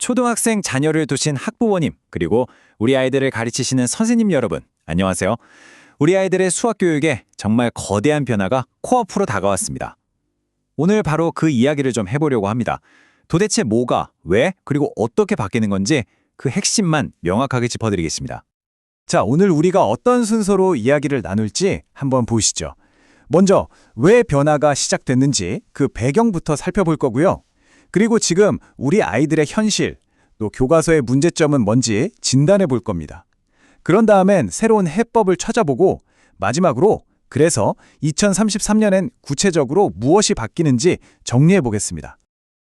초등학생 자녀를 두신 학부모님, 그리고 우리 아이들을 가르치시는 선생님 여러분, 안녕하세요. 우리 아이들의 수학 교육에 정말 거대한 변화가 코앞으로 다가왔습니다. 오늘 바로 그 이야기를 좀 해보려고 합니다. 도대체 뭐가, 왜, 그리고 어떻게 바뀌는 건지 그 핵심만 명확하게 짚어드리겠습니다. 자, 오늘 우리가 어떤 순서로 이야기를 나눌지 한번 보시죠. 먼저 왜 변화가 시작됐는지 그 배경부터 살펴볼 거고요. 그리고 지금 우리 아이들의 현실, 또 교과서의 문제점은 뭔지 진단해 볼 겁니다. 그런 다음엔 새로운 해법을 찾아보고 마지막으로 그래서 2033년엔 구체적으로 무엇이 바뀌는지 정리해 보겠습니다.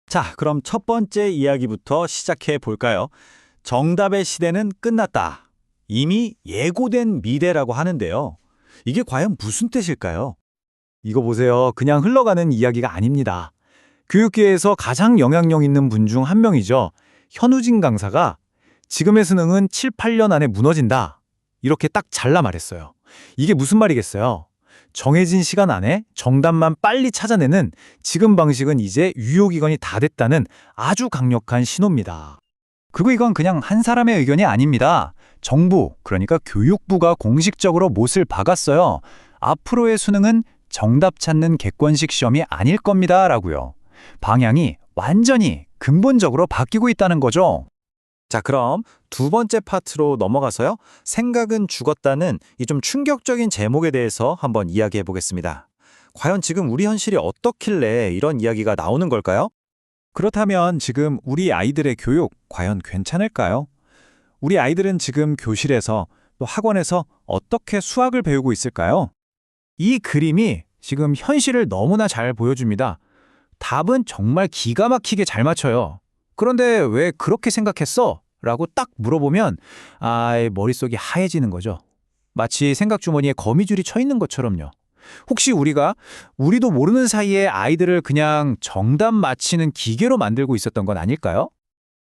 자, 그럼 첫 번째 이야기부터 시작해 볼까요? 정답의 시대는 끝났다. 이미 예고된 미래라고 하는데요. 이게 과연 무슨 뜻일까요? 이거 보세요. 그냥 흘러가는 이야기가 아닙니다. 교육계에서 가장 영향력 있는 분 중 한 명이죠. 현우진 강사가 지금의 수능은 7, 8년 안에 무너진다. 이렇게 딱 잘라 말했어요. 이게 무슨 말이겠어요? 정해진 시간 안에 정답만 빨리 찾아내는 지금 방식은 이제 유효기간이 다 됐다는 아주 강력한 신호입니다. 그리고 이건 그냥 한 사람의 의견이 아닙니다. 정부, 그러니까 교육부가 공식적으로 못을 박았어요. 앞으로의 수능은 정답 찾는 객관식 시험이 아닐 겁니다. 라고요. 방향이 완전히 근본적으로 바뀌고 있다는 거죠. 자, 그럼 두 번째 파트로 넘어가서요. 생각은 죽었다는 이 좀 충격적인 제목에 대해서 한번 이야기해 보겠습니다. 과연 지금 우리 현실이 어떻길래 이런 이야기가 나오는 걸까요? 그렇다면 지금 우리 아이들의 교육 과연 괜찮을까요? 우리 아이들은 지금 교실에서 또 학원에서 어떻게 수학을 배우고 있을까요? 이 그림이 지금 현실을 너무나 잘 보여줍니다. 답은 정말 기가 막히게 잘 맞춰요. 그런데 왜 그렇게 생각했어? 라고 딱 물어보면 머릿속이 하얘지는 거죠. 마치 생각주머니에 거미줄이 쳐 있는 것처럼요. 혹시 우리도 모르는 사이에 아이들을 그냥 정답 맞히는 기계로 만들고 있었던 건 아닐까요?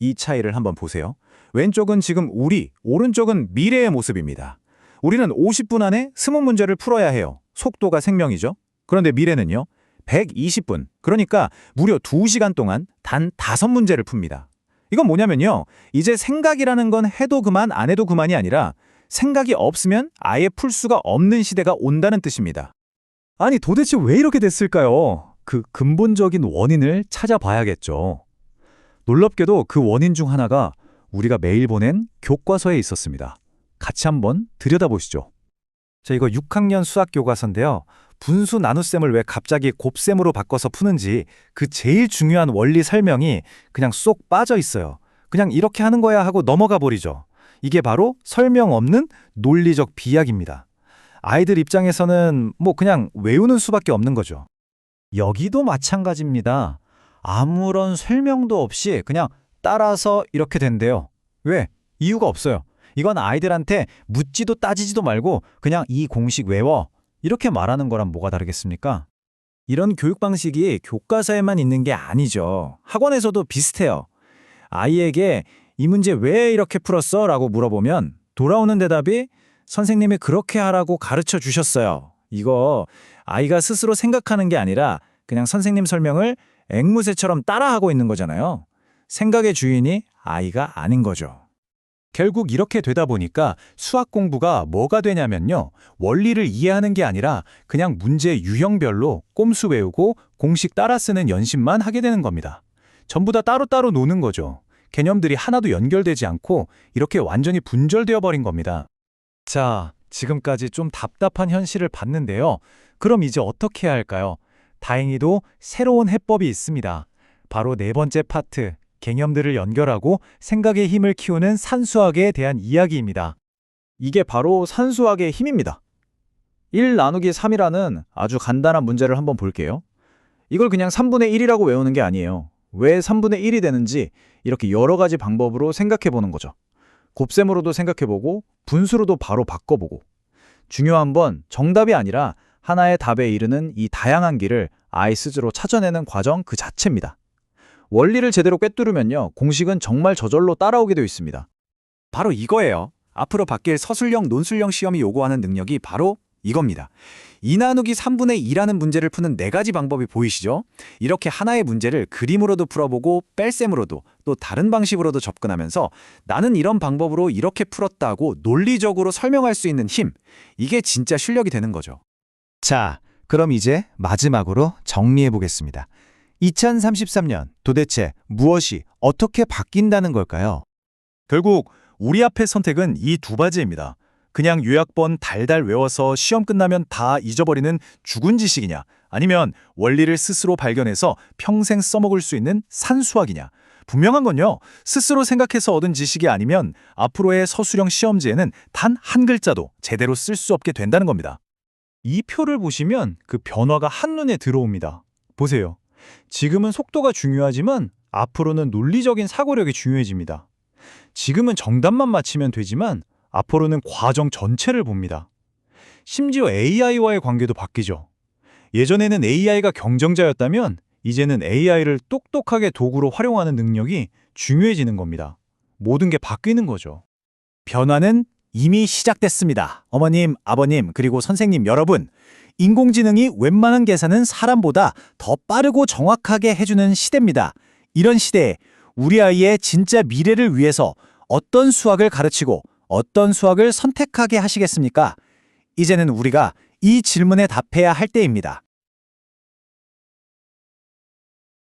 이 차이를 한번 보세요. 왼쪽은 지금 우리, 오른쪽은 미래의 모습입니다. 우리는 50분 안에 20문제를 풀어야 해요. 속도가 생명이죠. 그런데 미래는요? 120분, 그러니까 무려 2시간 동안 단 5문제를 풉니다. 이건 뭐냐면요. 이제 생각이라는 건 해도 그만 안 해도 그만이 아니라 생각이 없으면 아예 풀 수가 없는 시대가 온다는 뜻입니다. 아니 도대체 왜 이렇게 됐을까요? 그 근본적인 원인을 찾아봐야겠죠. 놀랍게도 그 원인 중 하나가 우리가 매일 보낸 교과서에 있었습니다. 같이 한번 들여다보시죠. 자, 이거 6학년 수학 교과서인데요. 분수 나눗셈을 왜 갑자기 곱셈으로 바꿔서 푸는지 그 제일 중요한 원리 설명이 그냥 쏙 빠져 있어요. 그냥 이렇게 하는 거야 하고 넘어가 버리죠. 이게 바로 설명 없는 논리적 비약입니다. 아이들 입장에서는 그냥 외우는 수밖에 없는 거죠. 여기도 마찬가지입니다. 아무런 설명도 없이 그냥 따라서 이렇게 된대요. 왜? 이유가 없어요. 이건 아이들한테 묻지도 따지지도 말고 그냥 이 공식 외워. 이렇게 말하는 거랑 뭐가 다르겠습니까? 이런 교육 방식이 교과서에만 있는 게 아니죠. 학원에서도 비슷해요. 아이에게 이 문제 왜 이렇게 풀었어? 라고 물어보면 돌아오는 대답이 선생님이 그렇게 하라고 가르쳐 주셨어요. 이거 아이가 스스로 생각하는 게 아니라 그냥 선생님 설명을 앵무새처럼 따라하고 있는 거잖아요. 생각의 주인이 아이가 아닌 거죠. 결국 이렇게 되다 보니까 수학 공부가 뭐가 되냐면요. 원리를 이해하는 게 아니라 그냥 문제 유형별로 꼼수 외우고 공식 따라 쓰는 연습만 하게 되는 겁니다. 전부 다 따로따로 노는 거죠. 개념들이 하나도 연결되지 않고 이렇게 완전히 분절되어 버린 겁니다. 자, 지금까지 좀 답답한 현실을 봤는데요. 그럼 이제 어떻게 해야 할까요? 다행히도 새로운 해법이 있습니다. 바로 네 번째 파트. 개념들을 연결하고 생각의 힘을 키우는 산수학에 대한 이야기입니다. 이게 바로 산수학의 힘입니다. 1 나누기 3이라는 아주 간단한 문제를 한번 볼게요. 이걸 그냥 3분의 1이라고 외우는 게 아니에요. 왜 3분의 1이 되는지 이렇게 여러 가지 방법으로 생각해 보는 거죠. 곱셈으로도 생각해 보고 분수로도 바로 바꿔보고. 중요한 건 정답이 아니라 하나의 답에 이르는 이 다양한 길을 아이 스스로 찾아내는 과정 그 자체입니다. 원리를 제대로 꿰뚫으면요. 공식은 정말 저절로 따라오게 되어 있습니다. 바로 이거예요. 앞으로 바뀔 서술형, 논술형 시험이 요구하는 능력이 바로 이겁니다. 2 나누기 3분의 2라는 문제를 푸는 4가지 방법이 보이시죠? 이렇게 하나의 문제를 그림으로도 풀어보고 뺄셈으로도 또 다른 방식으로도 접근하면서 나는 이런 방법으로 이렇게 풀었다고 논리적으로 설명할 수 있는 힘, 이게 진짜 실력이 되는 거죠. 자, 그럼 이제 마지막으로 정리해 보겠습니다. 2033년 도대체 무엇이 어떻게 바뀐다는 걸까요? 결국 우리 앞의 선택은 이 2가지입니다. 그냥 요약본 달달 외워서 시험 끝나면 다 잊어버리는 죽은 지식이냐, 아니면 원리를 스스로 발견해서 평생 써먹을 수 있는 산수학이냐. 분명한 건요, 스스로 생각해서 얻은 지식이 아니면 앞으로의 서술형 시험지에는 단 한 글자도 제대로 쓸 수 없게 된다는 겁니다. 이 표를 보시면 그 변화가 한눈에 들어옵니다. 보세요. 지금은 속도가 중요하지만 앞으로는 논리적인 사고력이 중요해집니다. 지금은 정답만 맞히면 되지만 앞으로는 과정 전체를 봅니다. 심지어 AI와의 관계도 바뀌죠. 예전에는 AI가 경쟁자였다면 이제는 AI를 똑똑하게 도구로 활용하는 능력이 중요해지는 겁니다. 모든 게 바뀌는 거죠. 변화는 이미 시작됐습니다. 어머님, 아버님, 그리고 선생님 여러분. 인공지능이 웬만한 계산은 사람보다 더 빠르고 정확하게 해주는 시대입니다. 이런 시대에 우리 아이의 진짜 미래를 위해서 어떤 수학을 가르치고 어떤 수학을 선택하게 하시겠습니까? 이제는 우리가 이 질문에 답해야 할 때입니다.